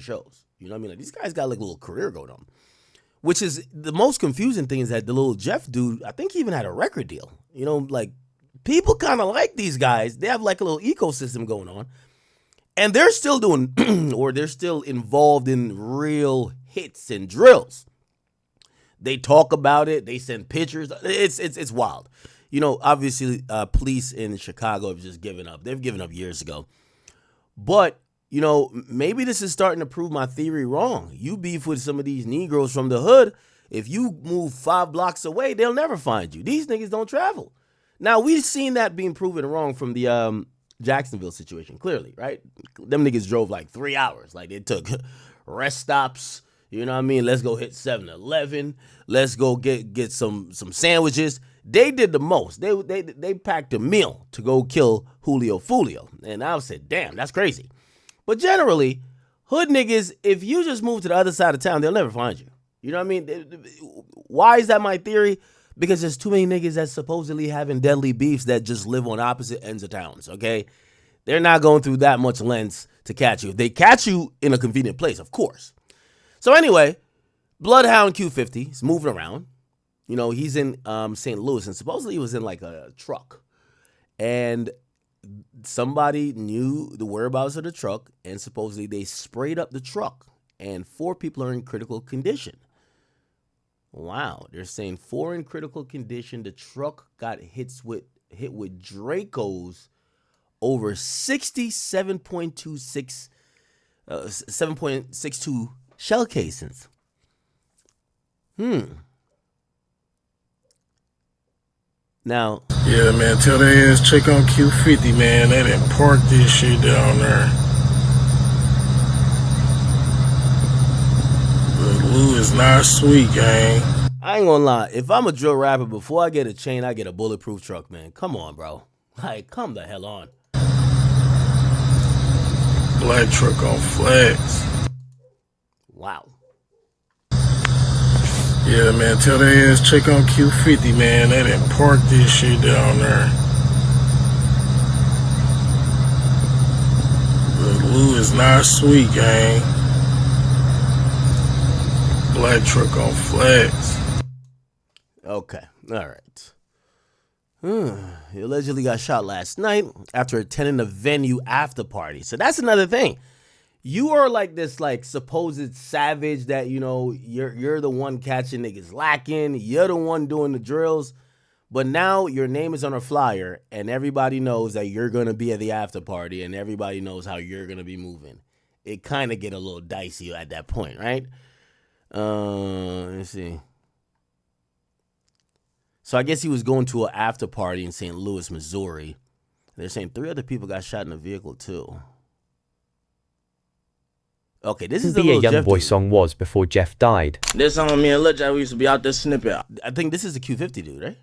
shows. You know what I mean? Like, these guys got like a little career going on. Which is the most confusing thing is that the Lil Jeff dude, I think he even had a record deal. You know, like people kind of like these guys. They have like a little ecosystem going on. And they're still doing, or they're still involved in real hits and drills. They talk about it. They send pictures. It's wild. You know, obviously, police in Chicago have just given up. They've given up years ago. But, you know, maybe this is starting to prove my theory wrong. You beef with some of these Negroes from the hood. If you move 5 blocks away, they'll never find you. These niggas don't travel. Now, we've seen that being proven wrong from the Jacksonville situation, clearly, right? Them niggas drove like 3 hours. Like, they took rest stops. You know what I mean? Let's go hit 7-Eleven. Let's go get some sandwiches. They did the most. They packed a meal to go kill Julio Fulio. And I said, damn, that's crazy. But generally, hood niggas, if you just move to the other side of town, they'll never find you. You know what I mean? Why is that my theory? Because there's too many niggas that supposedly having deadly beefs that just live on opposite ends of towns, okay? They're not going through that much lengths to catch you. If they catch you in a convenient place, of course. So anyway, BloodHound Q50 is moving around. You know, he's in St. Louis, and supposedly he was in like a truck. And somebody knew the whereabouts of the truck, and supposedly they sprayed up the truck, and 4 people are in critical condition. Wow, they're saying 4 in critical condition. The truck got hit with Dracos over 7.62 shell casings. Now, yeah, man, tell their ass check on Q50, man. They didn't park this shit down there. But Lou is not sweet, gang. I ain't gonna lie. If I'm a drill rapper, before I get a chain, I get a bulletproof truck, man. Come on, bro. Like, come the hell on. Black truck on flags. Wow. Yeah, man, tell their ass check on Q50, man. They didn't park this shit down there. But Lou is not sweet, gang. Black truck on flags. Okay, all right. He allegedly got shot last night after attending a venue after party. So that's another thing. You are like this like supposed savage that, you know, you're the one catching niggas lacking. You're the one doing the drills. But now your name is on a flyer and everybody knows that you're going to be at the after party and everybody knows how you're going to be moving. It kind of get a little dicey at that point, right? Let's see. So I guess he was going to an after party in St. Louis, Missouri. They're saying 3 other people got shot in the vehicle too. Okay, this is the Lil Jeff Young Boy dude. song was before Jeff died. This song, me and Lil Jeff, we used to be out there snipping I think this is the Q50 dude, right?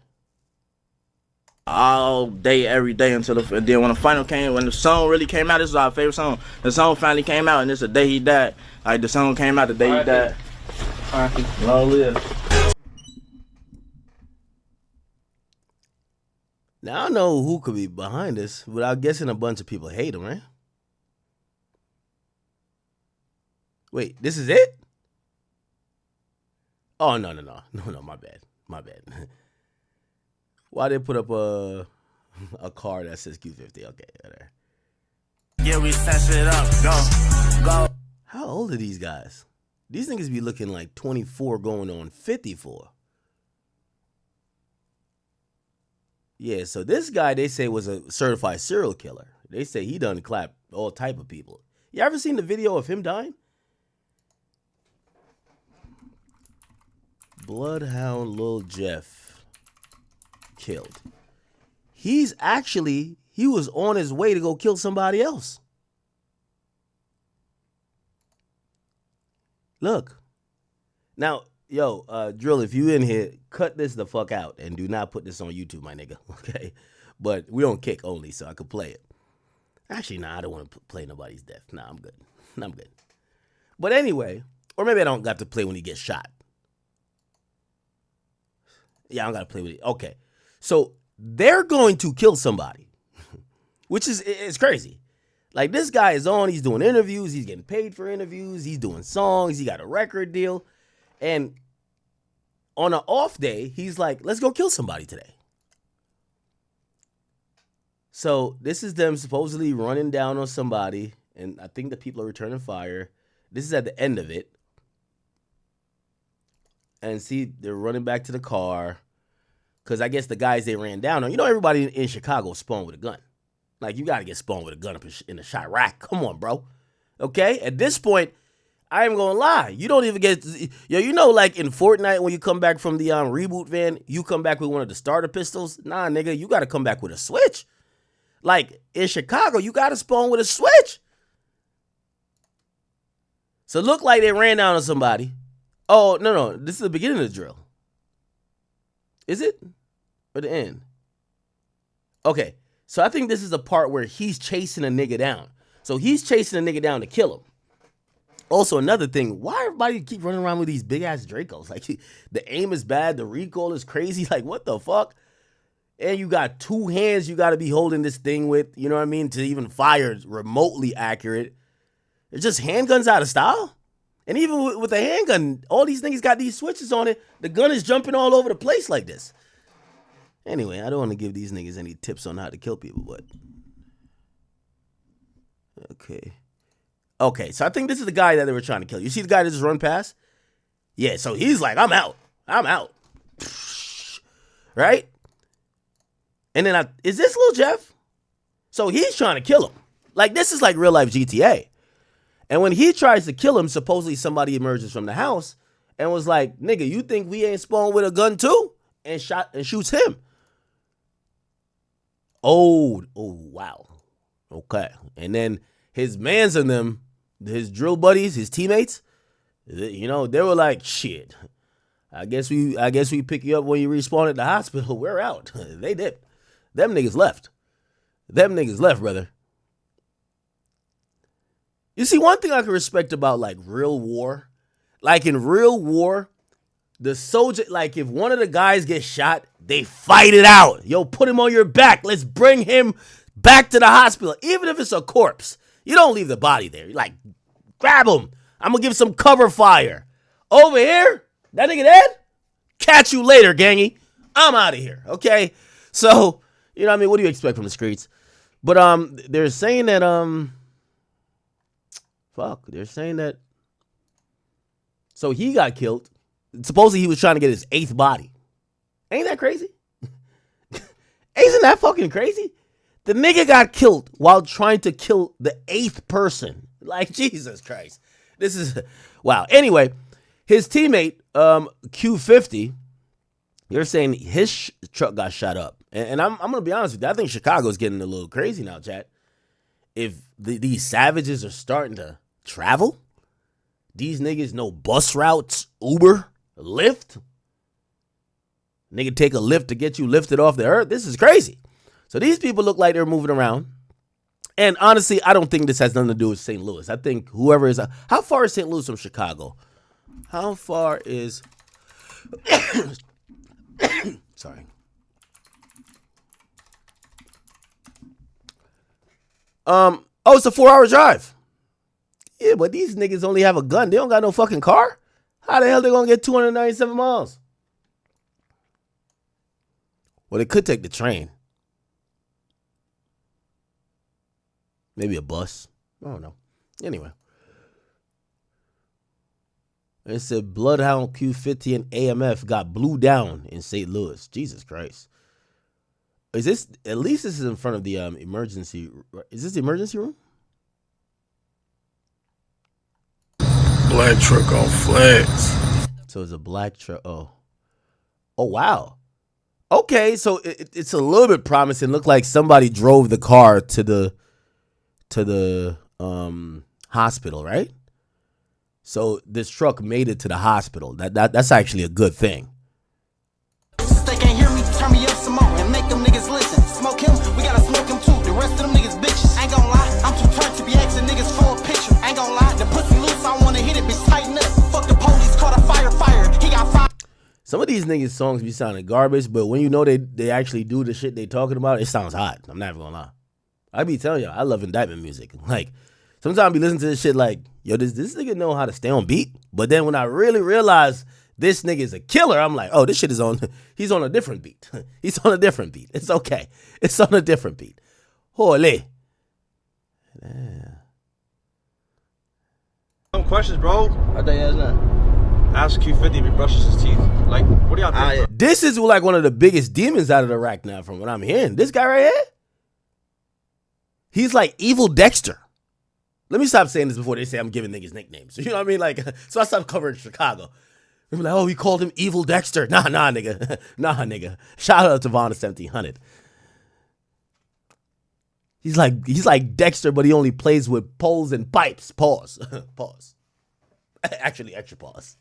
all day, every day until then when the final came, when the song really came out, this was our favorite song. The song finally came out, and it's the day he died. Like, the song came out the day he died. Long live. Now, I don't know who could be behind this, but I'm guessing a bunch of people hate him, right? Wait, this is it? Oh, no, my bad. Why they put up a card that says Q50? Okay, there. Yeah, we set shit up. Go. How old are these guys? These niggas be looking like 24 going on 54. Yeah, so this guy, they say, was a certified serial killer. They say he done clapped all type of people. You ever seen the video of him dying? BloodHound Lil Jeff killed. He was on his way to go kill somebody else. Look. Now, yo, Drill, if you in here, cut this the fuck out and do not put this on YouTube, my nigga, okay? But we on Kick only, so I could play it. Actually, nah, I don't want to play nobody's death. Nah, I'm good. But anyway, or maybe I don't got to play when he gets shot. Yeah, I don't got to play with it. Okay. So they're going to kill somebody, which is it's crazy. Like, this guy is on, he's doing interviews, he's getting paid for interviews, he's doing songs, he got a record deal. And on an off day, he's like, let's go kill somebody today. So this is them supposedly running down on somebody, and I think the people are returning fire. This is at the end of it. And see, they're running back to the car, because I guess the guys they ran down on, you know, everybody in Chicago spawned with a gun. Like, you got to get spawned with a gun up in the Chirac. Come on, bro. Okay? At this point, I ain't gonna lie. You don't even get, you know, like in Fortnite, when you come back from the reboot van, you come back with one of the starter pistols. Nah, nigga, you got to come back with a switch. Like, in Chicago, you got to spawn with a switch. So it looked like they ran down on somebody. Oh, no. This is the beginning of the drill. Is it? Or the end? Okay. So I think this is the part where he's chasing a nigga down. So he's chasing a nigga down to kill him. Also, another thing, why everybody keep running around with these big-ass Dracos? Like, the aim is bad, the recoil is crazy. Like, what the fuck? And you got two hands you got to be holding this thing with, you know what I mean, to even fire remotely accurate. It's just handguns out of style. And even with a handgun, all these niggas got these switches on it. The gun is jumping all over the place like this. Anyway, I don't want to give these niggas any tips on how to kill people, but... Okay, so I think this is the guy that they were trying to kill. You see the guy that just run past? Yeah, so he's like, I'm out. Right? And then is this Lil Jeff? So he's trying to kill him. Like, this is like real life GTA. And when he tries to kill him, supposedly somebody emerges from the house and was like, nigga, you think we ain't spawned with a gun too? And shoots him. Oh, wow. Okay. And then his mans and them, his drill buddies, his teammates, you know, they were like, shit. I guess we pick you up when you respawn at the hospital. We're out. They did. Them niggas left. Brother. You see, one thing I can respect about, like, real war, like, in real war, the soldier, like, if one of the guys gets shot, they fight it out. Yo, put him on your back. Let's bring him back to the hospital. Even if it's a corpse, you don't leave the body there. You're like, grab him. I'm going to give some cover fire. Over here, that nigga dead? Catch you later, gangy. I'm out of here, okay? So, you know what I mean? What do you expect from the streets? But they're saying that, they're saying that, so he got killed. Supposedly he was trying to get his 8th body. Ain't that crazy? Isn't that fucking crazy? The nigga got killed while trying to kill the 8th person. Like, Jesus Christ. This is, wow. Anyway, his teammate, Q50, you're saying his truck got shot up. And I'm going to be honest with you. I think Chicago's getting a little crazy now, chat. If these savages are starting to travel, these niggas know bus routes, Uber, Lyft. Nigga take a lift to get you lifted off the earth. This is crazy. So these people look like they're moving around. And honestly, I don't think this has nothing to do with St. Louis. I think whoever is... how far is St. Louis from Chicago? How far is... Sorry. It's a 4-hour drive. Yeah, but these niggas only have a gun. They don't got no fucking car. How the hell they gonna get 297 miles? Well, they could take the train. Maybe a bus. I don't know. Anyway. It said BloodHound Q50 and AMF got blew down in St. Louis. Jesus Christ. Is this, at least this is in front of the emergency, is this the emergency room? Black truck on flags. So it's a black truck. Oh, wow. Okay, so it's a little bit promising. Looked like somebody drove the car to the hospital, right? So this truck made it to the hospital. That's actually a good thing. They can't hear me, turn me up some more and make them niggas listen. Smoke him, we gotta smoke him too. The rest of them niggas bitches. Ain't gon' lie, I'm too turned to be asking niggas for a picture. Ain't gon' lie, the pussy loose, I wanna hit it, bitch, tighten up. Fuck the police, caught a fire, he got fire. Some of these niggas' songs be sounding garbage, but when you know they actually do the shit they talking about, it sounds hot. I'm not even gonna lie. I be telling y'all, I love indictment music. Like, sometimes I be listening to this shit like, yo, does this nigga know how to stay on beat? But then when I really realize this nigga is a killer, I'm like, oh, this shit is on, he's on a different beat. He's on a different beat. It's okay. It's on a different beat. Holy. Yeah. Some questions, bro. I think that's not. Ask Q50 if he brushes his teeth. Like, what do y'all think? This is like one of the biggest demons out of the rack now from what I'm hearing. This guy right here, he's like Evil Dexter. Let me stop saying this before they say I'm giving niggas nicknames. You know what I mean? Like, so I stopped covering Chicago. They were like, oh, he called him Evil Dexter. Nah, nigga. Nah, nigga. Shout out to Von 1700. He's like Dexter, but he only plays with poles and pipes. Pause. Pause. Actually, extra pause.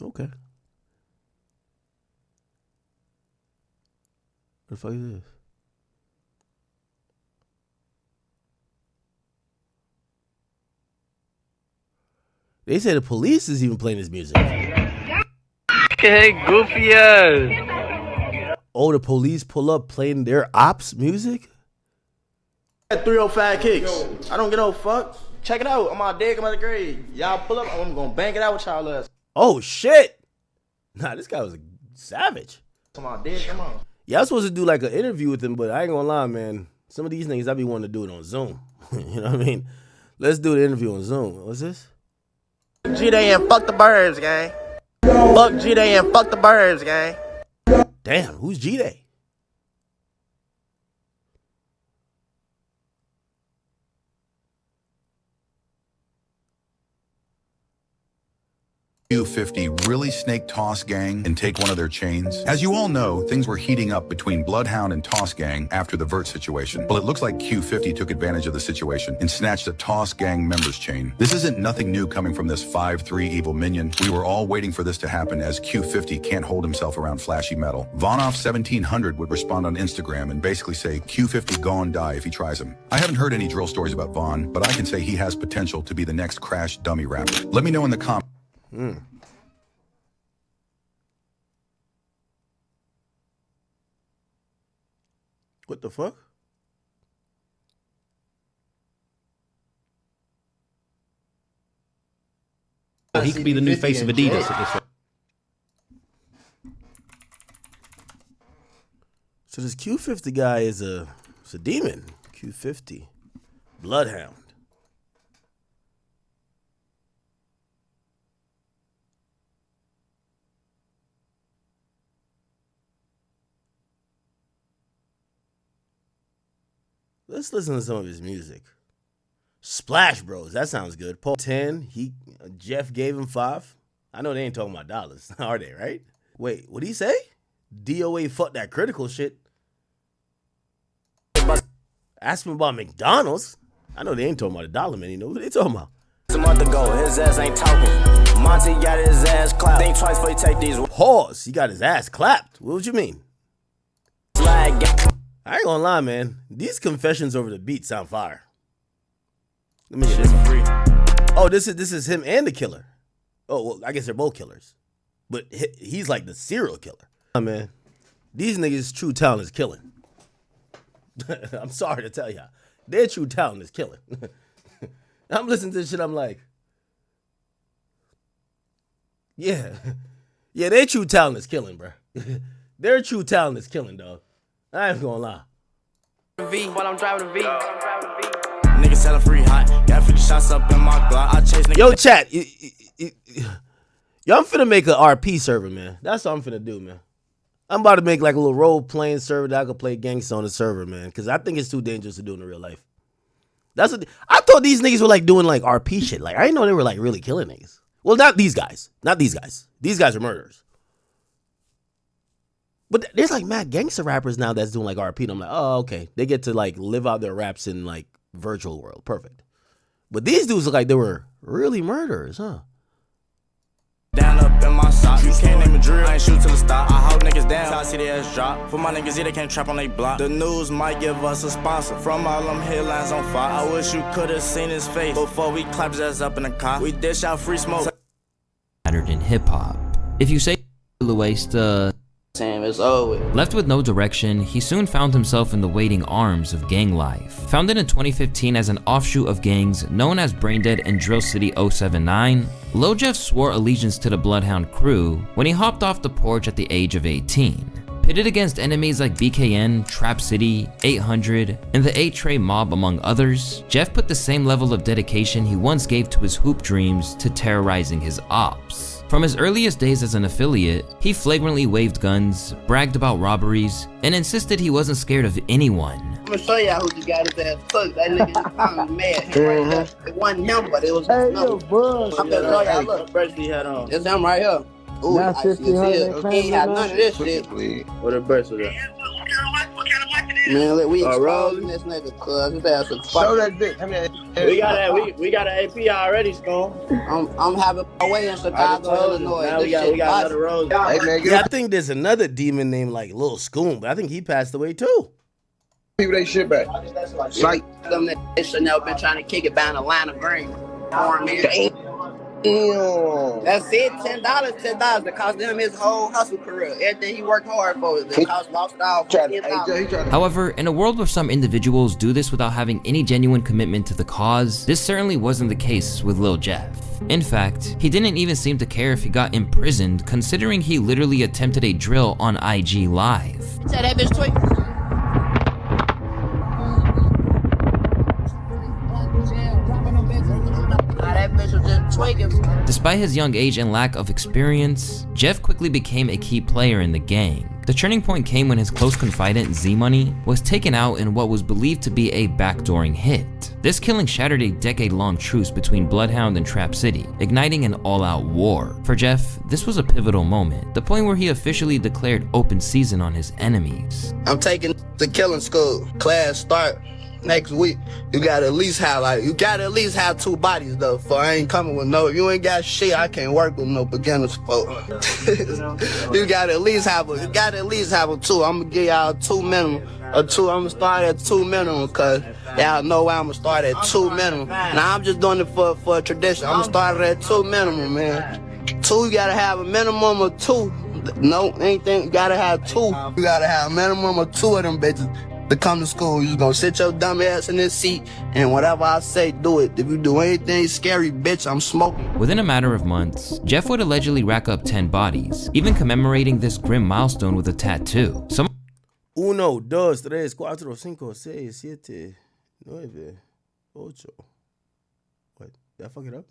Okay. What the fuck is this? They say the police is even playing this music. Hey, goofy ass. Oh, the police pull up playing their ops music? 305 kicks. I don't get no fuck. Check it out. I'm out there, I'm out the grade. Y'all pull up, I'm gonna bang it out with y'all ass. Oh, shit. Nah, this guy was a savage. Come on, dude, come on. Yeah, I was supposed to do like an interview with him, but I ain't gonna lie, man. Some of these niggas, I be wanting to do it on Zoom. You know what I mean? Let's do the interview on Zoom. What's this? G-Day and fuck the birds, gang. Fuck G-Day and fuck the birds, gang. Damn, who's G-Day? Q50 really snake Toss Gang and take one of their chains? As you all know, things were heating up between BloodHound and Toss Gang after the Vert situation. Well, it looks like Q50 took advantage of the situation and snatched a Toss Gang members chain. This isn't nothing new coming from this 5'3" evil minion. We were all waiting for this to happen as Q50 can't hold himself around flashy metal. Vonoff 1700 would respond on Instagram and basically say Q50 gon' die if he tries him. I haven't heard any drill stories about Von, but I can say he has potential to be the next Crash dummy rapper. Let me know in the comments. What the fuck? He could be the new face of Adidas at this rate. So this Q50 guy is a demon. Q50. BloodHound. Let's listen to some of his music. Splash Bros. That sounds good. Paul 10. Jeff gave him 5. I know they ain't talking about dollars, are they, right? Wait, what'd he say? DOA fuck that critical shit. Ask me about McDonald's. I know they ain't talking about a dollar, man. You know what they talking about? A month ago, his ass ain't talking. Monty got his ass clapped. Think twice before you take these. Pause. He got his ass clapped. What would you mean? I ain't gonna lie, man. These confessions over the beat sound fire. Let me get this one. Oh, this is him and the killer. Oh, well, I guess they're both killers. But he's like the serial killer. Oh, man, these niggas' true talent is killing. I'm sorry to tell y'all. Their true talent is killing. I'm listening to this shit, I'm like, yeah. Yeah, their true talent is killing, bro. Their true talent is killing, dog. I ain't gonna lie. While I'm driving the V. Niggas selling free hot. Got 50 shots up in my Glock. I chase niggas. Yo, chat. Yo, I'm finna make an RP server, man. That's what I'm finna do, man. I'm about to make like a little role-playing server that I could play gangsta on the server, man. Because I think it's too dangerous to do in real life. That's what I thought these niggas were like doing like RP shit. Like, I didn't know they were like really killing niggas. Well, not these guys. Not these guys. These guys are murderers. But there's like mad gangster rappers now that's doing like RP. And I'm like, oh, okay. They get to like live out their raps in like virtual world. Perfect. But these dudes look like they were really murderers, huh? Down up in my socks. You can't name a drill. I ain't shoot till it stop. I hold niggas down. I see the ass drop. For my niggas, yeah, they can't trap on they block. The news might give us a sponsor. From all them headlines on fire. I wish you could have seen his face before we clapped his ass up in the car. We dish out free smoke. Mattered in hip hop. If you say Sam, it's over. Left with no direction, he soon found himself in the waiting arms of gang life. Founded in 2015 as an offshoot of gangs known as Braindead and Drill City 079, Lil Jeff swore allegiance to the BloodHound crew when he hopped off the porch at the age of 18. Pitted against enemies like BKN, Trap City, 800, and the 8-Tray Mob among others, Jeff put the same level of dedication he once gave to his hoop dreams to terrorizing his ops. From his earliest days as an affiliate, he flagrantly waved guns, bragged about robberies, and insisted he wasn't scared of anyone. I'm gonna show y'all who just got his ass cooked. That nigga mad. Him right there. It wasn't him, but it was another. I'm gonna show y'all. Look, Bracelet had on. it's him right here. Ooh, I see his head. He ain't had none of this shit. What a bracelet at? Man, look, we rolling exposing this nigga, cuz his ass is Show fucking. that bitch. We got an AP already, Spoon. I'm having my way in Chicago, Illinois. Now This we got shit another rose. Hey man, Yeah, I think there's another demon named like Lil Scoon, but I think he passed away too. people they shit back. Sight. Them that should never been trying to kick it down Atlanta Green. Damn. That's it, $10. That cost him his whole hustle career. Everything he worked hard for. The cost lost all $10. However, in a world where some individuals do this without having any genuine commitment to the cause, this certainly wasn't the case with Lil Jeff. In fact, he didn't even seem to care if he got imprisoned, considering he literally attempted a drill on IG Live. Tell that bitch tweet. Despite his young age and lack of experience, Jeff quickly became a key player in the gang. The turning point came when his close confidant Z-Money was taken out in what was believed to be a backdooring hit. This killing shattered a decade-long truce between BloodHound and Trap City, igniting an all-out war. For Jeff, this was a pivotal moment, the point where he officially declared open season on his enemies. I'm taking the killing school. Class start next week. You gotta at least have 2 bodies though. For I ain't coming with no. If you ain't got shit, I can't work with no beginners for. You gotta at least have a 2. I'm gonna give y'all 2 minimum. I'm gonna start at 2 minimum, cause y'all know why I'm gonna start at 2 minimum. Now I'm just doing it for a tradition. I'm gonna start at 2 minimum, man. 2, you gotta have a minimum of 2. No, anything, you gotta have 2. You gotta have a minimum of 2 of them bitches to come to school. You gonna sit your dumb ass in this seat, and whatever I say, do it. If you do anything scary, bitch, I'm smoking. Within a matter of months, Jeff would allegedly rack up 10 bodies, even commemorating this grim milestone with a tattoo. Some 1, 2, 3, 4, 5, 6, 7, 9, 8. What? Did I fuck it up?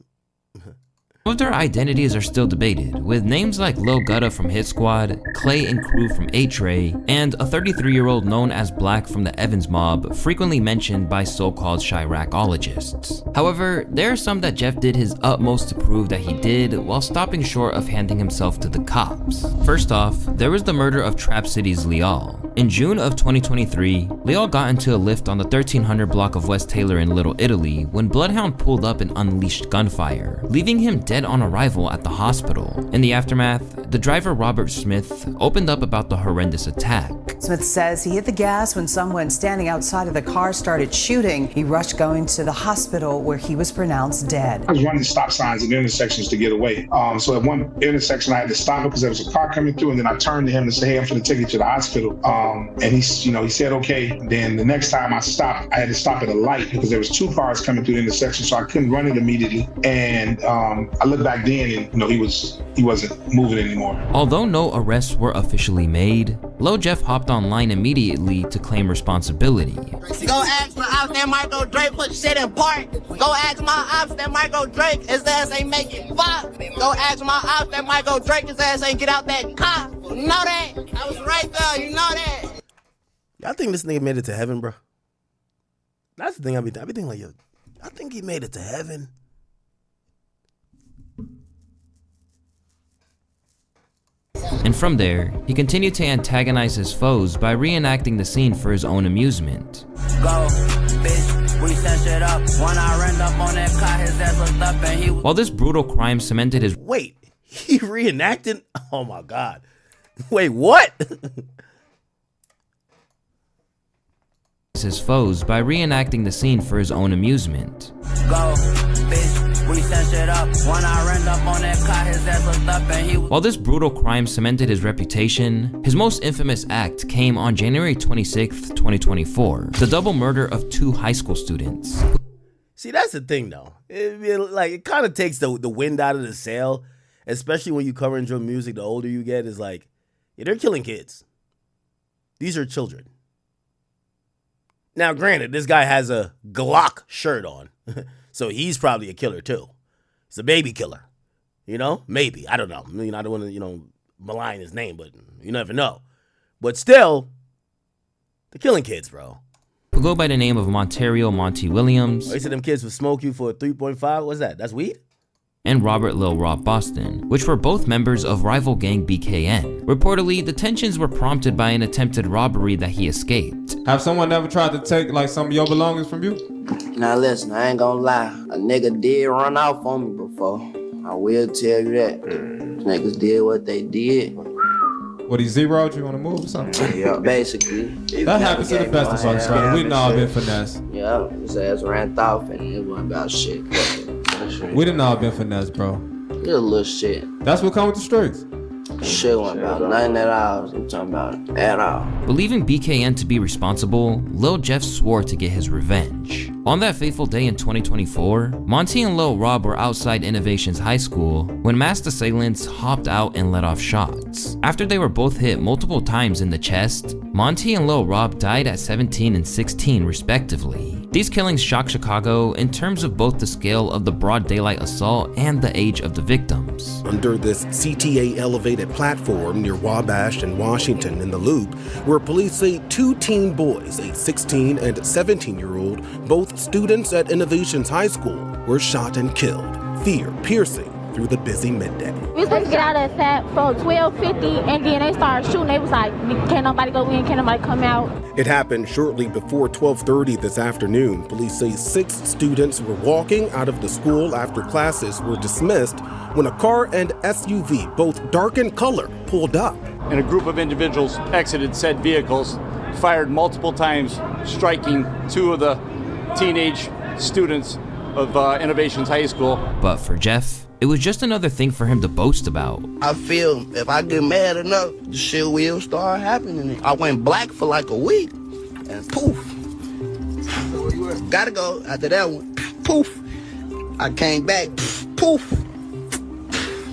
of their identities are still debated, with names like Lil Gutta from Hit Squad, Clay and Crew from 8-Tray, and a 33-year-old known as Black from the Evans Mob frequently mentioned by so-called Chiracologists. However, there are some that Jeff did his utmost to prove that he did while stopping short of handing himself to the cops. First off, there was the murder of Trap City's Lil. In June of 2023, Lil got into a lift on the 1300 block of West Taylor in Little Italy when BloodHound pulled up and unleashed gunfire, leaving him dead on arrival at the hospital. In the aftermath, the driver Robert Smith opened up about the horrendous attack. Smith says he hit the gas when someone standing outside of the car started shooting. He rushed going to the hospital where he was pronounced dead. I was running stop signs and intersections to get away. So at one intersection I had to stop because there was a car coming through, and then I turned to him and said, "Hey, I'm going to take you to the hospital." And he said, "Okay." Then the next time I stopped, I had to stop at a light because there was 2 cars coming through the intersection, so I couldn't run it immediately. And I looked back then, and he wasn't moving anymore. Although no arrests were officially made, Lil Jeff hopped online immediately to claim responsibility. Go ask my ops that Michael Drake put shit in park. Go ask my ops that Michael Drake his ass ain't making fuck. Go ask my ops that Michael Drake his ass ain't get out that car. You know that? I was right there. You know that? Y'all think this nigga made it to heaven, bro? That's the thing I be thinking like, yo, I think he made it to heaven. And from there, he continued to antagonize his foes by reenacting the scene for his own amusement. Go, bitch, we set shit up. When I ran up on that car, his ass looked up and he was... While this brutal crime cemented his... Wait, he reenacted? Oh my God. Wait, what? his foes by reenacting the scene for his own amusement. Go, bitch. We sent shit up. When I ran up on that car, his ass looked up and he. While this brutal crime cemented his reputation, his most infamous act came on January 26th, 2024, the double murder of 2 high school students. See, that's the thing, though. It kind of takes the wind out of the sail, especially when you cover drill music. The older you get, is like, yeah, they're killing kids. These are children. Now, granted, this guy has a Glock shirt on, so he's probably a killer too. He's a baby killer, Maybe, I don't know. I mean, I don't want to, malign his name, but you never know. But still, they're killing kids, bro. Who go by the name of Montario Monty Williams. They said them kids would smoke you for a 3.5. What's that? That's weed? And Robert Lil Rob Boston, which were both members of rival gang BKN. Reportedly, the tensions were prompted by an attempted robbery that he escaped. Have someone ever tried to take like some of your belongings from you? Now listen, I ain't gonna lie. A nigga did run off on me before. I will tell you that. Niggas did what they did. What, he zeroed you on the move or something? Yeah, basically. That happens to the best of us, brother. We done all been finesse. Yeah, his ass ran off and it wasn't about shit. We done all been finesse, bro. It's a little shit. That's what comes with the streets. Shit wasn't about nothing at all. I'm talking about at all. Believing BKN to be responsible, Lil Jeff swore to get his revenge. On that fateful day in 2024, Monty and Lil Rob were outside Innovations High School when masked assailants hopped out and let off shots. After they were both hit multiple times in the chest, Monty and Lil Rob died at 17 and 16 respectively. These killings shocked Chicago in terms of both the scale of the broad daylight assault and the age of the victims. Under this CTA elevated platform near Wabash and Washington in the Loop, where police say 2 teen boys, a 16 and 17-year-old, both students at Innovations High School, were shot and killed, fear piercing through the busy midday. We was supposed to get out of that for 12:50, and then they started shooting. They was like, can't nobody go in, can't nobody come out. It happened shortly before 12:30 this afternoon. Police say 6 students were walking out of the school after classes were dismissed when a car and SUV, both dark in color, pulled up. And a group of individuals exited said vehicles, fired multiple times, striking 2 of the teenage students of Innovations High School. But for Jeff, it was just another thing for him to boast about. I feel if I get mad enough, the shit will start happening. I went black for like a week, and poof. Gotta go after that one. Poof. I came back. Poof.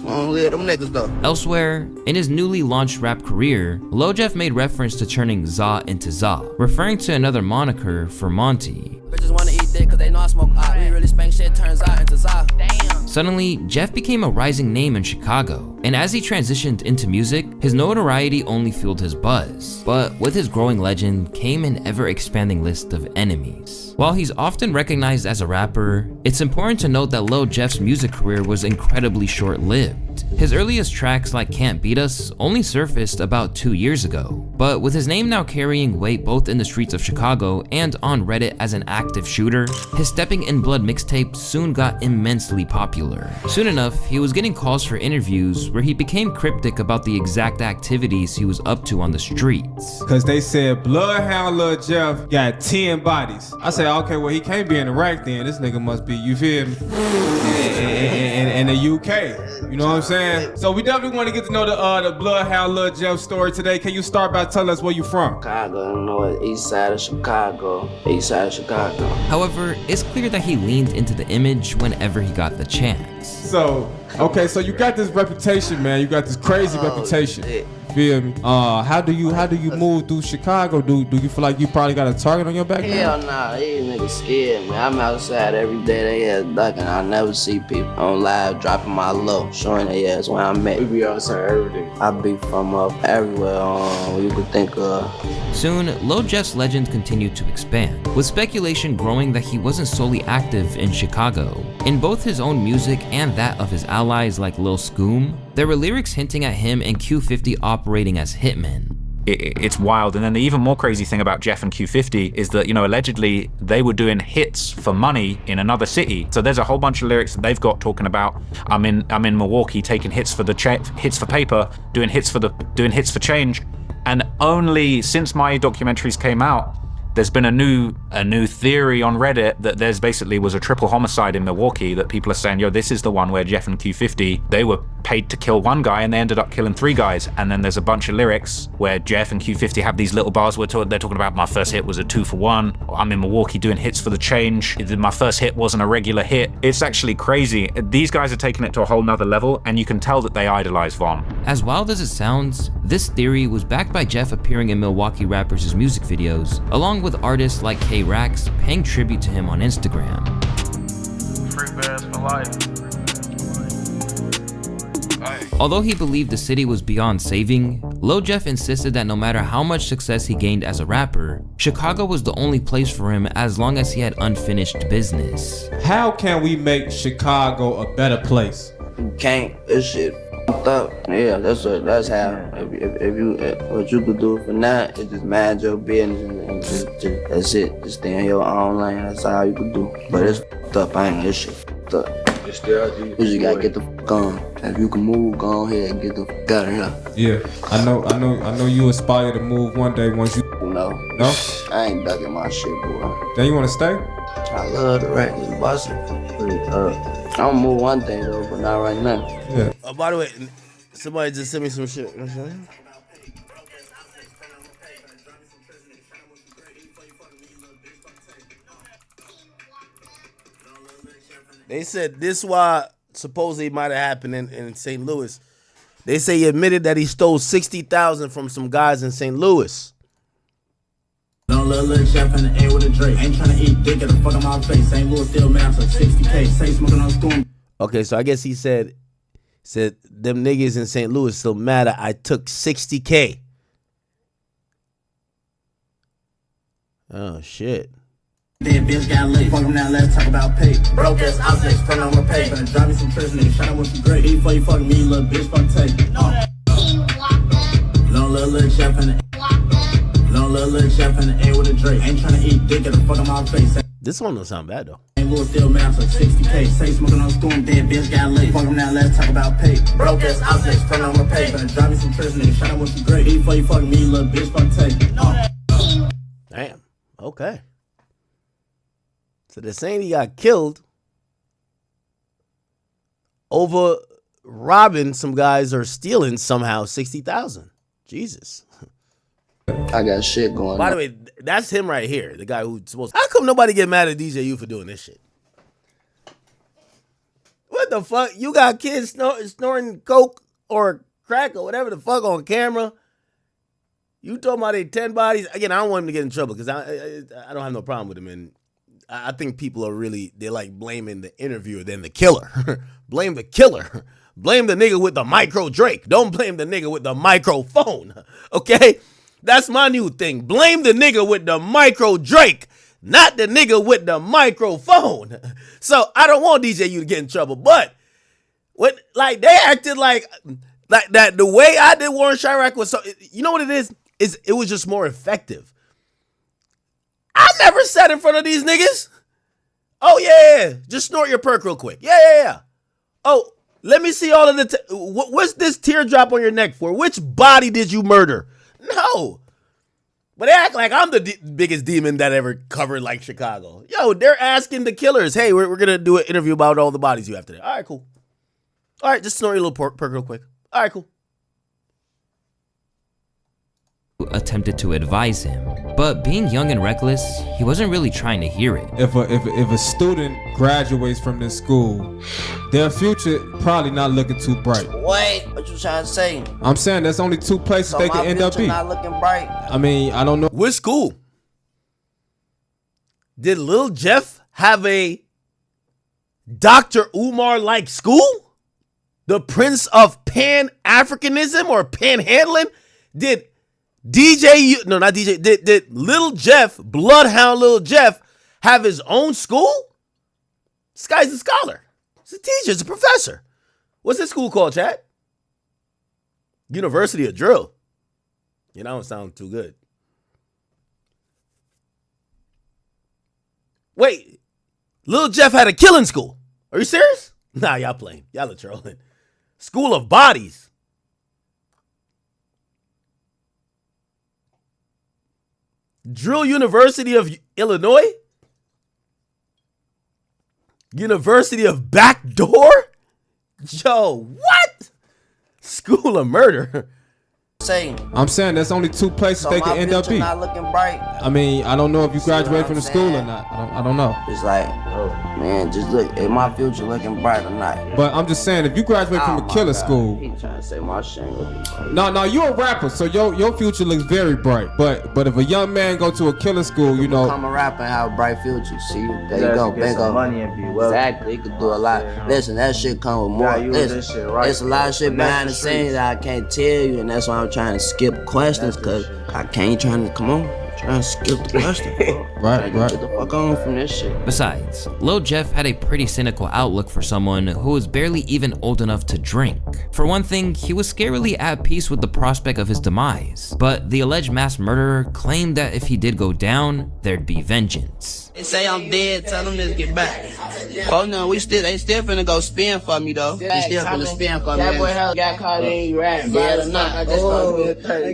I don't live them niggas though. Elsewhere, in his newly launched rap career, Lil Jeff made reference to turning Za into Za, referring to another moniker for Monty. Bitches wanna eat dick cause they know I smoke out. We really spank shit, turns out into Za. Damn. Suddenly, Jeff became a rising name in Chicago, and as he transitioned into music, his notoriety only fueled his buzz. But with his growing legend came an ever-expanding list of enemies. While he's often recognized as a rapper, it's important to note that Lil Jeff's music career was incredibly short-lived. His earliest tracks like Can't Beat Us only surfaced about 2 years ago, but with his name now carrying weight both in the streets of Chicago and on Reddit as an active shooter, his Stepping in Blood mixtape soon got immensely popular. Soon enough, he was getting calls for interviews where he became cryptic about the exact activities he was up to on the streets. Cause they said BloodHound Lil Jeff got 10 bodies. I said, okay, well he can't be in the rack then. This nigga must be, you feel me? In the UK. You know what I'm saying? So we definitely want to get to know the BloodHound Lil Jeff story today. Can you start by telling us where you from? Chicago, North East Side of Chicago. East Side of Chicago. However, it's clear that he leaned into the image whenever he got the chance. So, okay, so you got this reputation, man. You got this crazy reputation. Shit. Feel me? How do you move through Chicago? Do you feel like you probably got a target on your back? Hell nah, these niggas scared, man. I'm outside every day, they ass ducking. I never see people on live dropping my low, showing their ass where I'm at. We be outside every day. I be from up everywhere you could think of. Soon, Lil Jeff's legend continued to expand, with speculation growing that he wasn't solely active in Chicago. In both his own music and that of his allies like Lil Scoom, there were lyrics hinting at him and Q50 operating as hitmen. It's wild. And then the even more crazy thing about Jeff and Q50 is that, allegedly they were doing hits for money in another city. So there's a whole bunch of lyrics that they've got talking about, I'm in Milwaukee taking hits for hits for paper, doing hits for change. And only since my documentaries came out There's been a new theory on Reddit that there's basically was a triple homicide in Milwaukee that people are saying, yo, this is the one where Jeff and Q50, they were paid to kill one guy and they ended up killing 3 guys. And then there's a bunch of lyrics where Jeff and Q50 have these little bars where they're talking about my first hit was a 2 for 1. I'm in Milwaukee doing hits for the change. My first hit wasn't a regular hit. It's actually crazy. These guys are taking it to a whole nother level, and you can tell that they idolize Von. As wild as it sounds, this theory was backed by Jeff appearing in Milwaukee rappers' music videos, along with artists like K-Rax paying tribute to him on Instagram. Free bears for life. Although he believed the city was beyond saving, Lil Jeff insisted that no matter how much success he gained as a rapper, Chicago was the only place for him as long as he had unfinished business. How can we make Chicago a better place? You can't. This shit f***ed up. Yeah, that's how. If you what you could do for now is just mind your business and just that's it. Just stay in your own lane. That's all you could do. But it's f***ed up. I ain't this shit f***ed up. You just gotta get the f*** on. If you can move, go ahead and get the f*** out of here. Yeah, I know you aspire to move one day once you. No. No? I ain't ducking my shit, boy. Then you wanna stay? I love the rap, just bust it. I'm gonna move one day though, but not right now. Yeah. Oh, by the way, somebody just sent me some shit. Okay. They said this why supposedly might have happened in St. Louis. They say he admitted that he stole $60,000 from some guys in St. Louis. No Lil Jeff in the air with a Drake. Ain't tryna eat dick at the fuck on my face. St. Louis still man, so 60K. Say smoking on storm. Okay, so I guess he said them niggas in St. Louis still mad that I took $60K. Oh shit. Dead bitch got lit. Fuck him now, let's talk about pay. Broke ass outlets, front on my pay. Gonna drive me some prison, nigga. Shout out with some great. Eat before you fuck me, little bitch, fuck take. No Lil Jeff in the No Lil Jeff in the air with a Drake. Ain't tryna eat dick at the fuck on my face. This one don't sound bad though. St. Louis still man, so 60K. Say smoking on storm, dead bitch got lit. Fuck him now, let's talk about pay. Broke ass outlets, front on my pay. Gonna drive me some prison, nigga. Shout out with some great. Eat before you fuck me, little bitch, fuck take. Damn. Okay. So they're saying he got killed over robbing some guys or stealing somehow $60,000. Jesus. I got shit going on. By the way, that's him right here, the guy who's supposed to. How come nobody get mad at DJU for doing this shit? What the fuck? You got kids snoring coke or crack or whatever the fuck on camera. You talking about they 10 bodies. Again, I don't want him to get in trouble because I don't have no problem with him. And I think people are really, they're like blaming the interviewer than the killer. Blame the killer. Blame the nigga with the micro Drake. Don't blame the nigga with the microphone. Okay? That's my new thing. Blame the nigga with the micro Drake, not the nigga with the microphone. So I don't want DJU to get in trouble. But what, like, they acted like that. The way I did Warren Chirac was so, you know what it is? It was just more effective. I never sat in front of these niggas. Oh, yeah. Just snort your perk real quick. Yeah. Oh, let me see all of the... what's this teardrop on your neck for? Which body did you murder? No. But they act like I'm the biggest demon that ever covered, like, Chicago. Yo, they're asking the killers, hey, we're going to do an interview about all the bodies you have today. All right, cool. All right, just snort your little perk real quick. All right, cool. Attempted to advise him, but being young and reckless, he wasn't really trying to hear it. If a student graduates from this school, their future probably not looking too bright. Wait, what you trying to say? I'm saying there's only 2 places So they my can end up future in. not looking bright. I mean, I don't know. Which school? Did Lil Jeff have a Dr. Umar-like school? The Prince of Pan-Africanism or Panhandling? Did did Lil Jeff, BloodHound Lil Jeff, have his own school? This guy's a scholar. He's a teacher. He's a professor. What's his school called, Chad? University of Drill. You know, that don't sound too good. Wait, Lil Jeff had a killing school. Are you serious? Nah, y'all playing. Y'all are trolling. School of Bodies. Drill University of Illinois? University of Backdoor? Yo, what? School of Murder. I'm saying there's only 2 places they can end up being. Not looking bright. I mean, I don't know if you graduated from the school or not. I don't know. It's like, man, just look, is my future looking bright or not? But I'm just saying, if you graduate from a killer school, He trying to say my shit. no, you're a rapper, so your future looks very bright. But if a young man go to a killer school, you know, Become a rapper and have a bright future. See, there you go, bingo. Money and be wealthy. Exactly, you could do a lot. Listen, that shit come with more. Listen, there's a lot of shit behind the scenes that I can't tell you, and that's why I'm trying to skip questions, cause I can't trying to come on. Trying to skip the question. right. Get the fuck on from this shit. Besides, Lil Jeff had a pretty cynical outlook for someone who was barely even old enough to drink. For one thing, he was scarily at peace with the prospect of his demise, but the alleged mass murderer claimed that if he did go down, there'd be vengeance. They say I'm dead, tell them to get back. Oh no, they still finna go spin for me though. They still finna spin for me. That boy hell got caught in rap. Yeah or not.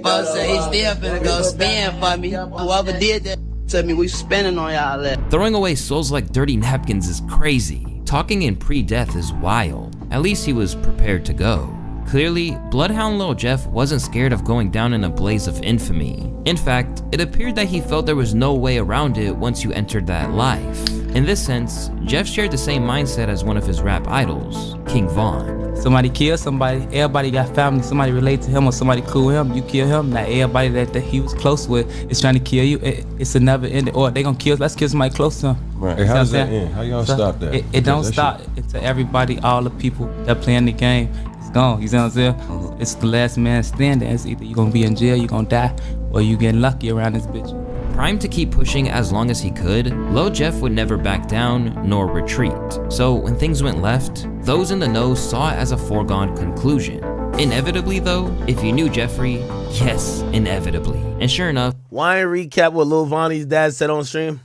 But say he still finna go spin for me. Whoever did that to me, we spinning on y'all that. Throwing away souls like dirty napkins is crazy. Talking in pre-death is wild. At least he was prepared to go. Clearly, BloodHound Lil Jeff wasn't scared of going down in a blaze of infamy. In fact, it appeared that he felt there was no way around it once you entered that life. In this sense, Jeff shared the same mindset as one of his rap idols, King Von. Somebody kill somebody, everybody got family, somebody relate to him or somebody cool with him, you kill him. Now everybody that he was close with is trying to kill you. It's a never ending, or they gonna kill, let's kill somebody close to him. Right. Hey, how does that end? How y'all stop that? It don't stop. It's to everybody, all the people that playing the game. Gone, you see what I'm saying? It's the last man standing. It's either you gonna be in jail, you gonna die, or you getting lucky around this bitch. Primed to keep pushing as long as he could, Lil Jeff would never back down nor retreat. So when things went left, those in the know saw it as a foregone conclusion. Inevitably though, if you knew Jeffrey, yes, inevitably. And sure enough, why recap what Lil Vonnie's dad said on stream?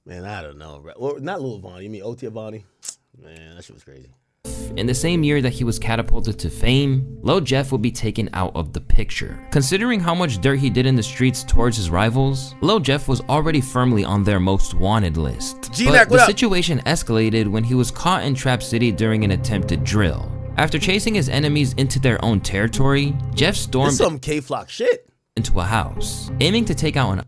Man, I don't know. Well, not Lil Vonnie, you mean Otia Vonnie? Man, that shit was crazy. in the same year that he was catapulted to fame, Lil Jeff would be taken out of the picture. Considering how much dirt he did in the streets towards his rivals, Lil Jeff was already firmly on their most wanted list. But the situation escalated when he was caught in Trap City during an attempted drill. After chasing his enemies into their own territory, Jeff stormed some K-Flock shit into a house, aiming to take out an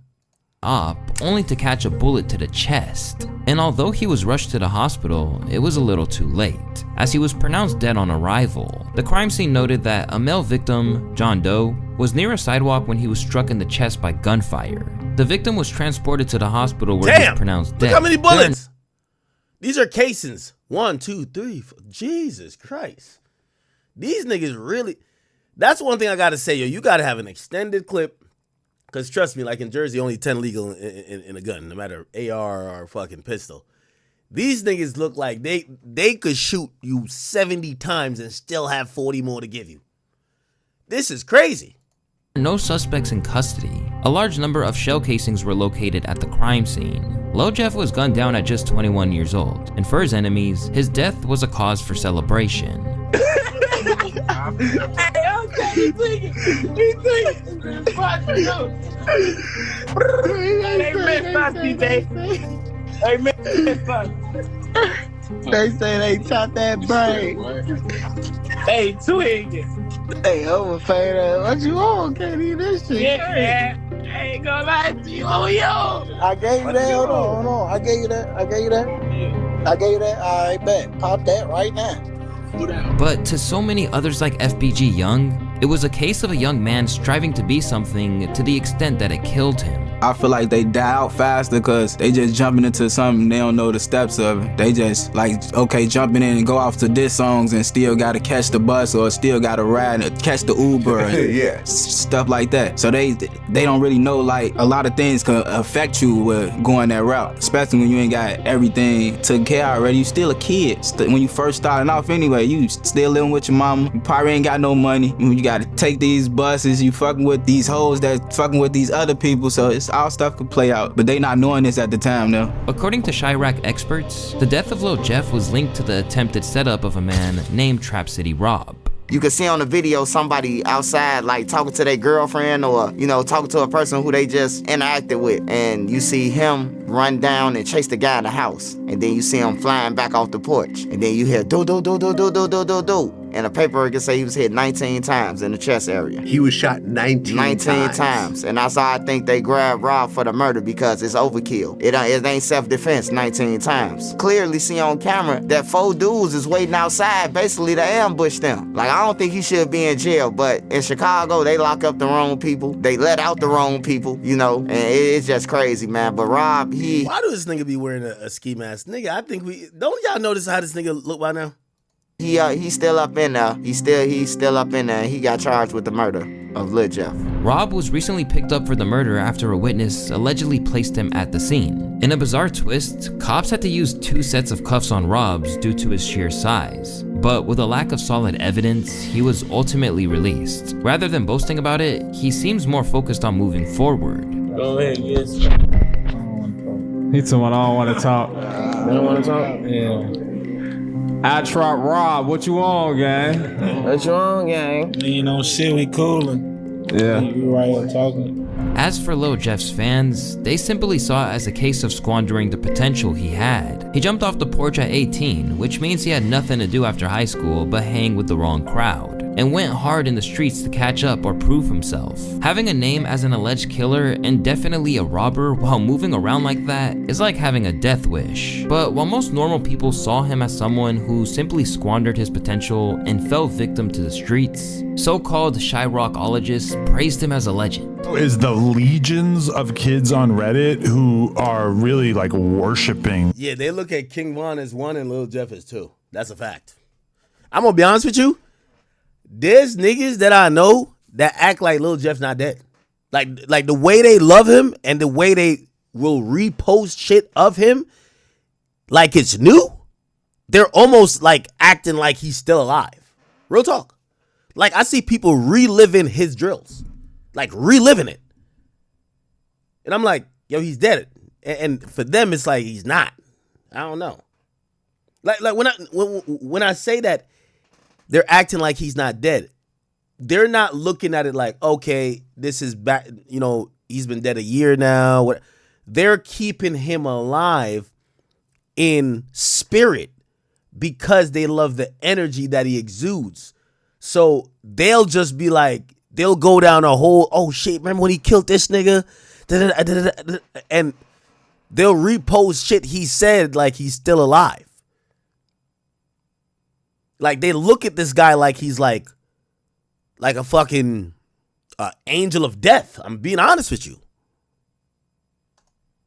op, only to catch a bullet to the chest. And although he was rushed to the hospital, it was a little too late, as he was pronounced dead on arrival. The crime scene noted that a male victim, John Doe, was near a sidewalk when he was struck in the chest by gunfire. The victim was transported to the hospital where he was pronounced dead. Look how many bullets! These are casings. 1, 2, 3, 4. Jesus Christ. These niggas really... That's one thing I gotta say, yo. You gotta have an extended clip. Because trust me, like in Jersey, only 10 legal in a gun, no matter AR or fucking pistol. These niggas look like they could shoot you 70 times and still have 40 more to give you. This is crazy. No suspects in custody. A large number of shell casings were located at the crime scene. Lil Jeff was gunned down at just 21 years old, and for his enemies, his death was a cause for celebration. They say they chopped that brain. Hey, twig. Hey, overpaid that. What you want? Can't eat this shit. Yeah, I ain't gonna lie to you. Oh, yo. I gave you that. Hold on. I gave you that. I gave you that. I bet. Pop that right now. But to so many others like FBG Young, it was a case of a young man striving to be something to the extent that it killed him. I feel like they die out faster because they just jumping into something they don't know the steps of it. They just like, okay, jumping in and go off to diss songs and still gotta catch the bus or still gotta ride and catch the Uber and yeah, stuff like that. So they don't really know, like, a lot of things can affect you with going that route, especially when you ain't got everything taken care of already. You still a kid when you first starting off anyway. You still living with your mama. You probably ain't got no money. You gotta take these buses. You fucking with these hoes that fucking with these other people. So it's all stuff could play out, but they not knowing this at the time though. According to Chirac experts, the death of Lil Jeff was linked to the attempted setup of a man named Trap City Rob. You can see on the video somebody outside like talking to their girlfriend or, you know, talking to a person who they just interacted with. And you see him run down and chase the guy in the house. And then you see him flying back off the porch. And then you hear do do do do do do do do do. And the paperwork can say he was hit 19 times in the chest area. He was shot 19 times. And that's how I think they grabbed Rob for the murder, because it's overkill. It ain't self-defense 19 times. Clearly see on camera that 4 dudes is waiting outside basically to ambush them. Like, I don't think he should be in jail, but in Chicago, they lock up the wrong people. They let out the wrong people, you know, and it's just crazy, man. But Rob, Why do this nigga be wearing a ski mask? Nigga, I think don't y'all notice how this nigga look by now? He's still up in there. He's still up in there. He got charged with the murder of Lil Jeff. Rob was recently picked up for the murder after a witness allegedly placed him at the scene. In a bizarre twist, cops had to use 2 sets of cuffs on Rob's due to his sheer size. But with a lack of solid evidence, he was ultimately released. Rather than boasting about it, he seems more focused on moving forward. Go ahead, yes. He told me I don't want to talk. You don't want to talk? Yeah. I trot Rob, what you on, gang? What you on, gang? You know, shit, we coolin'. Yeah. We right here talking. As for Lil Jeff's fans, they simply saw it as a case of squandering the potential he had. He jumped off the porch at 18, which means he had nothing to do after high school but hang with the wrong crowd, and went hard in the streets to catch up or prove himself. Having a name as an alleged killer and definitely a robber while moving around like that is like having a death wish. But while most normal people saw him as someone who simply squandered his potential and fell victim to the streets, so-called Chirocologists praised him as a legend. Is the legions of kids on Reddit who are really like worshiping. Yeah, they look at King Von as 1 and Lil Jeff as 2. That's a fact. I'm gonna be honest with you. There's niggas that I know that act like Lil Jeff not dead. Like the way they love him and the way they will repost shit of him like it's new. They're almost like acting like he's still alive. Real talk. Like, I see people reliving his drills. Like, reliving it. And I'm like, yo, he's dead. And for them, it's like he's not. I don't know. Like when I say that they're acting like he's not dead, they're not looking at it like, okay, this is back, you know, he's been dead a year now. They're keeping him alive in spirit because they love the energy that he exudes. So they'll just be like, they'll go down a whole, oh shit, remember when he killed this nigga? And they'll repost shit he said like he's still alive. Like, they look at this guy like he's like a fucking angel of death. I'm being honest with you.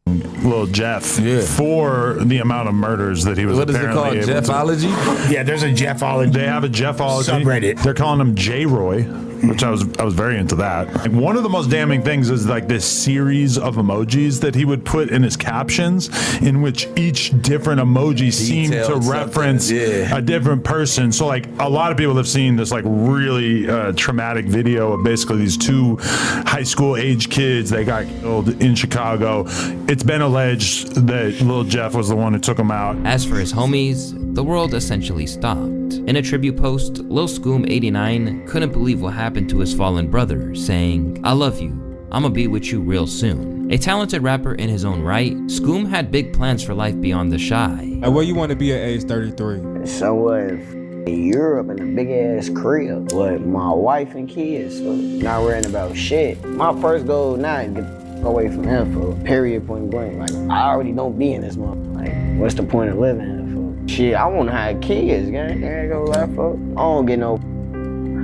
Lil Jeff for the amount of murders that he was apparently able Jeffology? Yeah, there's a Jeffology. They have a Jeffology subreddit. They're calling him J-Roy, which I was very into that. Like, one of the most damning things is like this series of emojis that he would put in his captions, in which each different emoji seemed to reference a different person. So like a lot of people have seen this like really traumatic video of basically these 2 high school age kids. They got killed in Chicago. It's been alleged that Lil Jeff was the one who took them out. As for his homies, the world essentially stopped. In a tribute post, Lil Scoom89 couldn't believe what happened to his fallen brother, saying, "I love you. I'ma be with you real soon." A talented rapper in his own right, Scoom had big plans for life beyond the shy. Where you want to be at age 33? Somewhere in Europe in a big ass crib with my wife and kids. So not worrying about shit. My first goal now is get away from him for period, point blank. Like, I already don't be in this month. Like, what's the point of living here for? Shit, I want to have kids, gang. Ain't gonna lie, fuck. I don't get no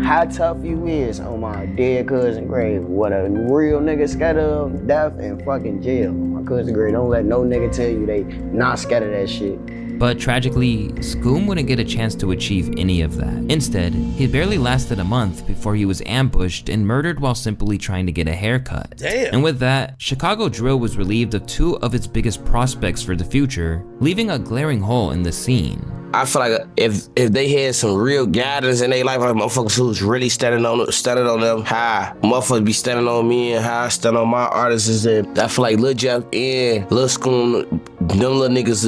how tough you is on my dead cousin grave. What a real nigga scared of death and fucking jail. My cousin grave, don't let no nigga tell you they not scared of that shit. But tragically, Scoom wouldn't get a chance to achieve any of that. Instead, he barely lasted a month before he was ambushed and murdered while simply trying to get a haircut. Damn. And with that, Chicago Drill was relieved of 2 of its biggest prospects for the future, leaving a glaring hole in the scene. I feel like if they had some real guidance in their life, like motherfuckers who's really standing on them, how motherfuckers be standing on me and how I stand on my artists, and I feel like Lil Jeff and Lil Schoon, them little niggas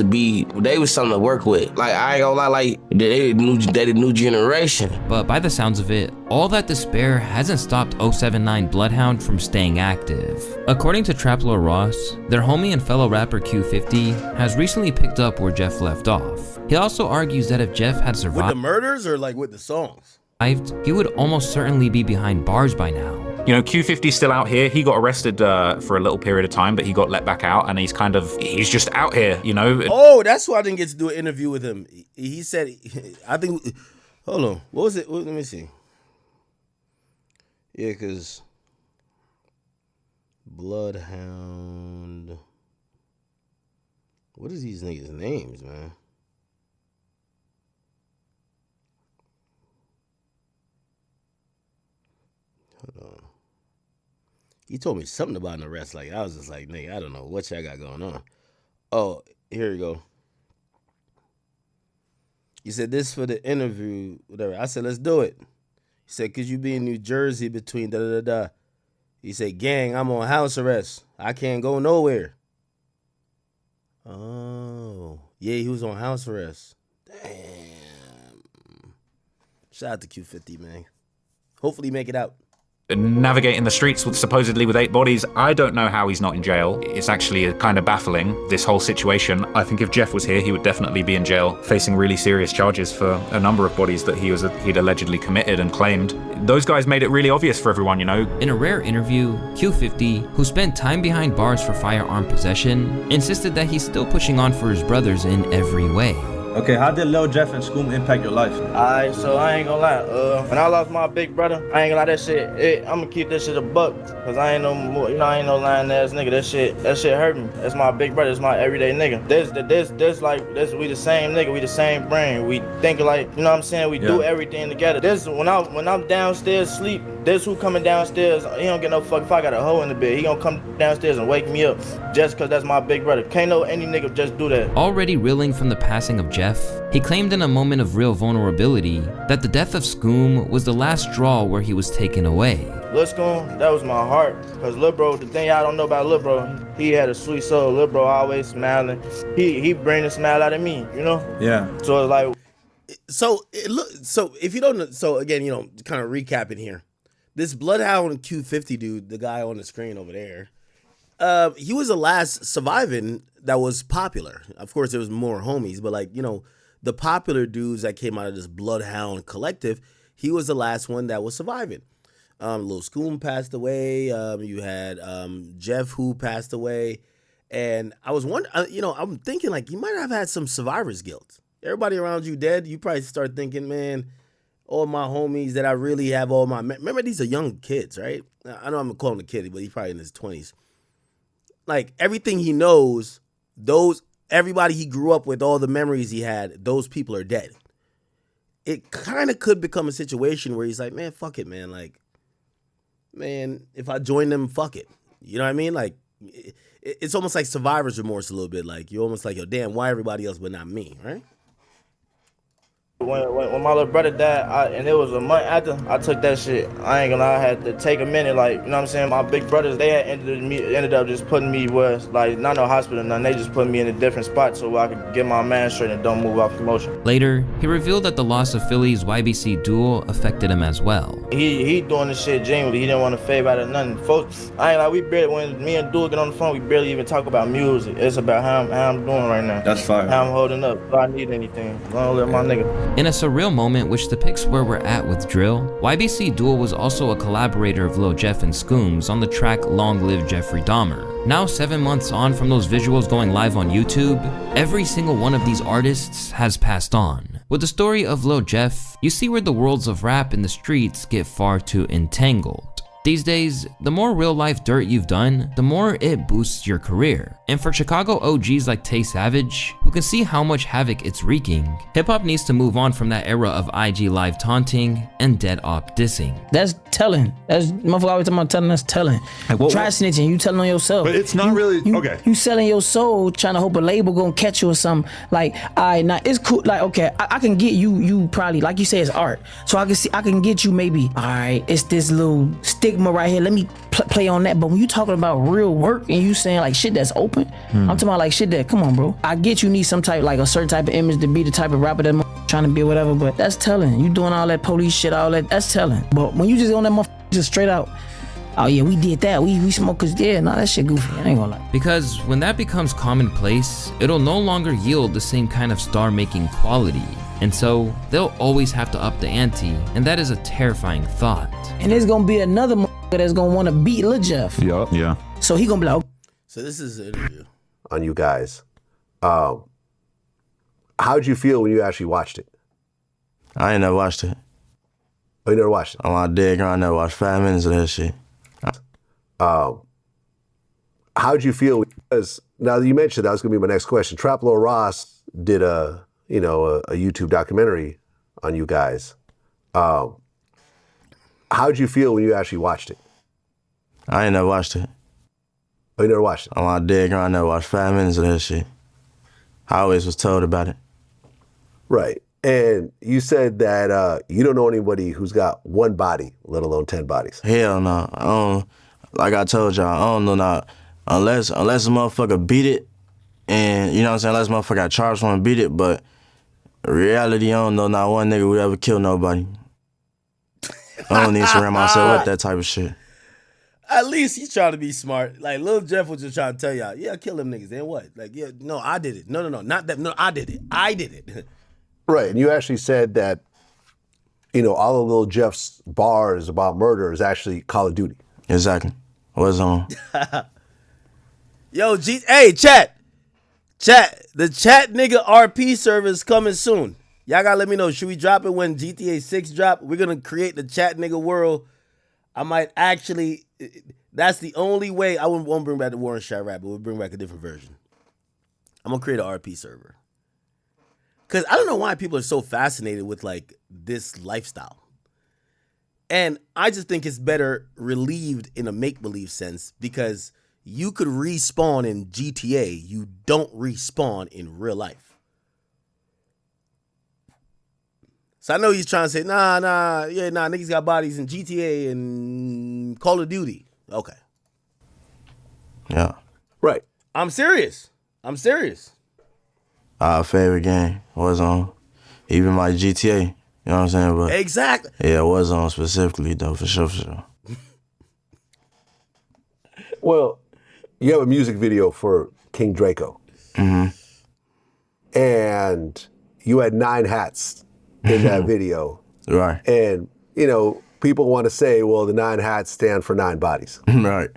they was something to work with. Like, I ain't gonna lie, like, they the new generation. But by the sounds of it, all that despair hasn't stopped 079 BloodHound from staying active. According to Trap Lord Ross, their homie and fellow rapper Q50 has recently picked up where Jeff left off. He also argues that if Jeff had survived with the murders or like with the songs, he would almost certainly be behind bars by now. You know, Q50's still out here. He got arrested for a little period of time, but he got let back out, and he's just out here, you know. Oh, that's why I didn't get to do an interview with him. He said, I think, hold on, what was it? Let me see. Yeah, because BloodHound, what is these niggas' names, man? Hold on. He told me something about an arrest. Like, I was just like, nigga, I don't know what y'all got going on. Oh, here you go. He said, this for the interview, whatever. I said, let's do it. He said, could you be in New Jersey between da-da-da-da? He said, gang, I'm on house arrest. I can't go nowhere. Oh. Yeah, he was on house arrest. Damn. Shout out to Q50, man. Hopefully make it out. Navigating the streets supposedly with 8 bodies. I don't know how he's not in jail. It's actually kind of baffling, this whole situation. I think if Jeff was here, he would definitely be in jail, facing really serious charges for a number of bodies that he'd allegedly committed and claimed. Those guys made it really obvious for everyone, you know. In a rare interview, Q50, who spent time behind bars for firearm possession, insisted that he's still pushing on for his brothers in every way. Okay, how did Lil Jeff and Schoom impact your life? Alright, so I ain't gonna lie. When I lost my big brother, I ain't gonna lie, that shit, I'm gonna keep this shit a buck. Cause I ain't no more, you know, I ain't no lying ass nigga. That shit hurt me. That's my big brother, that's my everyday nigga. This, we the same nigga, we the same brain. We think like, you know what I'm saying? We do everything together. This, when I'm downstairs sleep, this who coming downstairs, he don't get no fuck if I got a hole in the bed. He gonna come downstairs and wake me up just cause that's my big brother. Can't no any nigga just do that. Already reeling from the passing of Jeff, he claimed in a moment of real vulnerability that the death of Schoom was the last straw where he was taken away. Lil Schoom, that was my heart. Cause Lil Bro, the thing y'all don't know about Lil Bro, he had a sweet soul. Lil Bro always smiling. He bring a smile out of me, you know? Yeah. So it's like, so if you don't know, so again, you know, kind of recapping here. This BloodHound Q50 dude, the guy on the screen over there, he was the last surviving that was popular. Of course, there was more homies, but like, you know, the popular dudes that came out of this BloodHound collective, he was the last one that was surviving. Lil Schoom passed away. You had Jeff who passed away. And I was wondering, you know, I'm thinking like you might have had some survivor's guilt. Everybody around you dead, you probably start thinking, man, all my homies that I really have all my... Remember, these are young kids, right? I know I'm calling him a kid, but he's probably in his 20s. Like, everything he knows, everybody he grew up with, all the memories he had, those people are dead. It kind of could become a situation where he's like, man, fuck it, man. Like, man, if I join them, fuck it. You know what I mean? Like, it's almost like survivor's remorse a little bit. Like, you're almost like, yo, damn, why everybody else but not me, right? When my little brother died, and it was a month after, I took that shit. I ain't gonna lie, I had to take a minute, like, you know what I'm saying? My big brothers, they had ended up just putting me where, like, not no hospital, nothing. They just put me in a different spot so I could get my mind straight and don't move off commotion. Later, he revealed that the loss of Philly's YBC duel affected him as well. He doing this shit genuinely. He didn't want to fave out of nothing. Folks, I ain't like, we barely, when me and Duel get on the phone, we barely even talk about music. It's about how I'm doing right now. That's fine. How I'm holding up. If I need anything, I'm gonna let my nigga. In a surreal moment which depicts where we're at with drill, YBC Duel was also a collaborator of Lil Jeff and Scooms on the track Long Live Jeffrey Dahmer. Now 7 months on from those visuals going live on YouTube, every single one of these artists has passed on. With the story of Lil Jeff, you see where the worlds of rap and the streets get far too entangled. These days, the more real life dirt you've done, the more it boosts your career. And for Chicago OGs like Tay Savage, who can see how much havoc it's wreaking, hip hop needs to move on from that era of IG live taunting and dead op dissing. That's telling. That's motherfucker always talking about telling. That's telling. Try snitching. You telling on yourself. But it's not really okay. You selling your soul, trying to hope a label gonna catch you or something. Like, alright, now it's cool. Like, okay, I can get you. You probably, like you say, it's art. So I can get you maybe. Alright, it's this little stigma right here. Let me play on that. But when you talking about real work and you saying like shit that's open, I'm talking about like shit that, come on, bro. I get you need some type, like a certain type of image to be the type of rapper that trying to be or whatever, but that's telling. You doing all that police shit, all that's telling. But when you just on that motherfucker just straight out, oh yeah, we did that, we smoke, cause yeah, nah, that shit goofy, I ain't gonna lie. Because when that becomes commonplace, it'll no longer yield the same kind of star-making quality. And so they'll always have to up the ante, and that is a terrifying thought. And there's gonna be another motherfucker that's gonna wanna beat Lil Jeff. Yup. Yeah. So he gonna be like, so this is an interview on you guys. How'd you feel when you actually watched it? I ain't never watched it. Oh, you never watched it? On my dead girl, I never watched 5 minutes of that shit. How'd you feel? Because now that you mentioned that was gonna be my next question. Trap Lil Ross did a YouTube documentary on you guys. How'd you feel when you actually watched it? I ain't never watched it. Oh, you never watched it? On my dead girl, I never watched 5 minutes of that shit. I always was told about it. Right. And you said that you don't know anybody who's got one body, let alone 10 bodies. Hell no. I don't, like I told y'all, I don't know not unless a motherfucker beat it, and you know what I'm saying, unless a motherfucker got charged for and beat it, but in reality, I don't know not one nigga would ever kill nobody. I don't need to surround myself with that type of shit. At least he's trying to be smart. Like, Lil Jeff was just trying to tell y'all, yeah, kill them niggas. Then what? Like, yeah, no, I did it. No, not that. No, I did it. I did it. Right, and you actually said that, all of Lil Jeff's bars about murder is actually Call of Duty. Exactly. What's on? Yo, hey, chat. The chat nigga RP server is coming soon. Y'all gotta let me know. Should we drop it when GTA 6 drop? We're gonna create the chat nigga world. I might actually, that's the only way. I won't bring back the Warren Shot rap, but we'll bring back a different version. I'm gonna create an RP server. Cause I don't know why people are so fascinated with like this lifestyle. And I just think it's better relieved in a make-believe sense because you could respawn in GTA. You don't respawn in real life. So I know he's trying to say, nah, niggas got bodies in GTA and Call of Duty. Okay. Yeah. Right. I'm serious. Our favorite game was on, even my GTA. You know what I'm saying? But exactly. Yeah, Warzone specifically though, for sure. Well, you have a music video for King Draco. Mm-hmm. And you had 9 hats in that video. Right. And, people want to say, well, the 9 hats stand for 9 bodies. Right.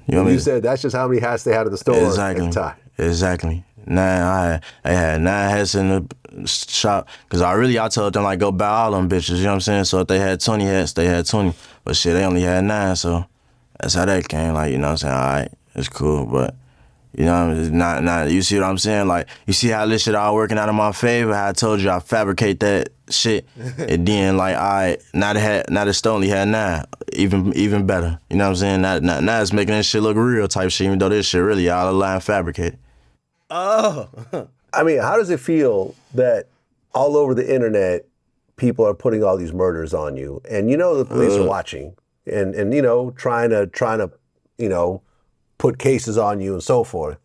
You said that's just how many hats they had at the store at the time. Exactly. I had 9 hats in the shop because I told them like go buy all them bitches. You know what I'm saying? So if they had 20 hats, they had 20. But shit, they only had 9. So that's how that came. Like, you know what I'm saying? All right, it's cool, but it's not. You see what I'm saying? Like, you see how this shit all working out in my favor? How I told you I fabricate that shit, and then like, all right, now the store only had 9, even better. You know what I'm saying? Now it's making this shit look real type shit, even though this shit really all a line fabricated. Oh. I mean, how does it feel that all over the internet, people are putting all these murders on you, and the police are watching, and trying to put cases on you and so forth,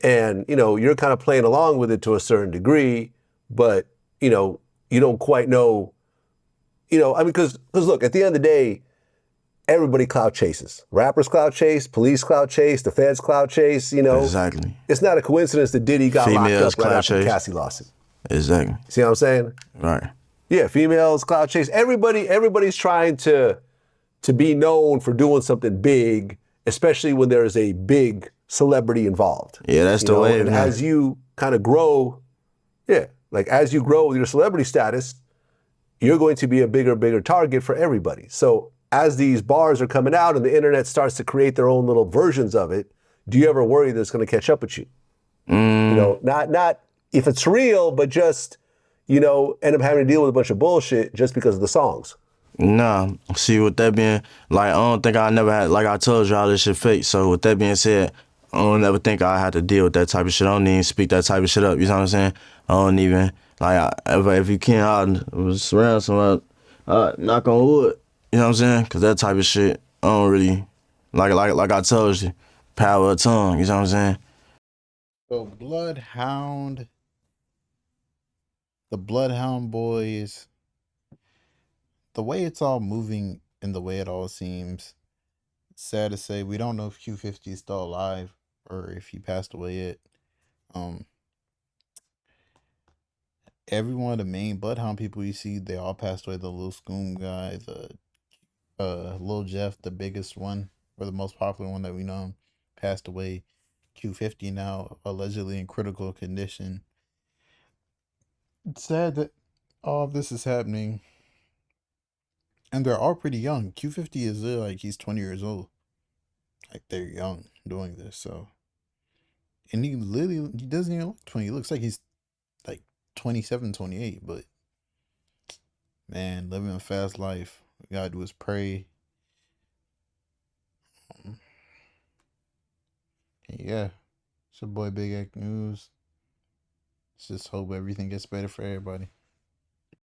and you're kind of playing along with it to a certain degree, but you don't quite know, because look, at the end of the day, everybody clout chases. Rappers clout chase, police clout chase, the feds clout chase, Exactly. It's not a coincidence that Diddy got Females locked up right after chase. Cassie lost it. Exactly. See what I'm saying? Right. Yeah, females clout chase. Everybody's trying to be known for doing something big, especially when there is a big celebrity involved. Yeah, that's the way. And as you kind of grow, as you grow with your celebrity status, you're going to be a bigger target for everybody. So as these bars are coming out and the internet starts to create their own little versions of it, do you ever worry that it's going to catch up with you? Not if it's real, but just, you know, end up having to deal with a bunch of bullshit just because of the songs? Nah, see, with that being, like, I don't think I never had, like I told y'all, this shit fake. So with that being said, I don't ever think I had to deal with that type of shit. I don't even speak that type of shit up, you know what I'm saying? I don't even, like, if you can't, I was around someone, knock on wood, you know what I'm saying? Because that type of shit, I don't really, like I told you, power of tongue, you know what I'm saying? So the BloodHound boys, the way it's all moving and the way it all seems, it's sad to say we don't know if Q50 is still alive or if he passed away yet. Every one of the main Bloodhound people you see, they all passed away. The Lil Scoom guy, the Lil Jeff, the biggest one or the most popular one that we know, passed away. Q50 now allegedly in critical condition. It's sad that all of this is happening, and they're all pretty young. Q50 is like he's 20 years old. Like they're young doing this, so. And he doesn't even look 20. He looks like he's like 27, 28, but man, living a fast life. What we gotta do is pray. Yeah. It's your boy Big Act News. Just hope everything gets better for everybody.